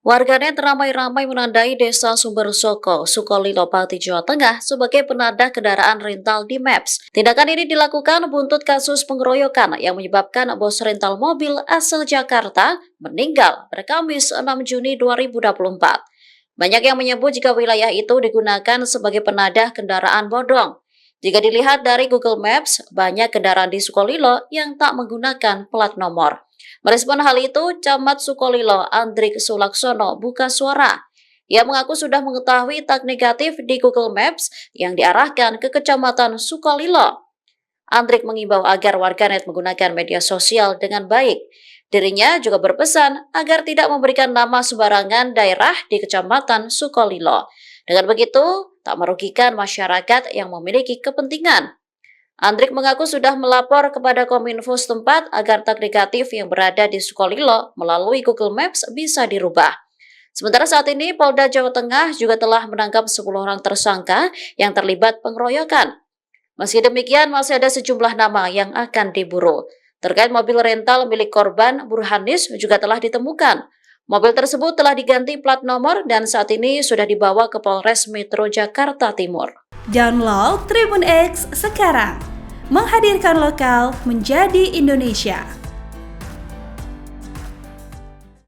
Warganet ramai-ramai menandai Desa Sumber Soko, Sukolilo, Pati, Jawa Tengah sebagai penadah kendaraan rental di Maps. Tindakan ini dilakukan buntut kasus pengeroyokan yang menyebabkan bos rental mobil asal Jakarta meninggal pada Kamis 6 Juni 2024. Banyak yang menyebut jika wilayah itu digunakan sebagai penadah kendaraan bodong. Jika dilihat dari Google Maps, banyak kendaraan di Sukolilo yang tak menggunakan plat nomor. Merespon hal itu, Camat Sukolilo Andrik Sulaksono buka suara. Ia mengaku sudah mengetahui tag negatif di Google Maps yang diarahkan ke Kecamatan Sukolilo. Andrik mengimbau agar warganet menggunakan media sosial dengan baik. Dirinya juga berpesan agar tidak memberikan nama sembarangan daerah di Kecamatan Sukolilo. Dengan begitu, tak merugikan masyarakat yang memiliki kepentingan. Andrik mengaku sudah melapor kepada Kominfo setempat agar tag negatif yang berada di Sukolilo melalui Google Maps bisa dirubah. Sementara saat ini, Polda Jawa Tengah juga telah menangkap 10 orang tersangka yang terlibat pengeroyokan. Meski demikian, masih ada sejumlah nama yang akan diburu. Terkait mobil rental milik korban, Burhanis juga telah ditemukan. Mobil tersebut telah diganti plat nomor dan saat ini sudah dibawa ke Polres Metro Jakarta Timur. Download Tribun X sekarang, menghadirkan lokal menjadi Indonesia.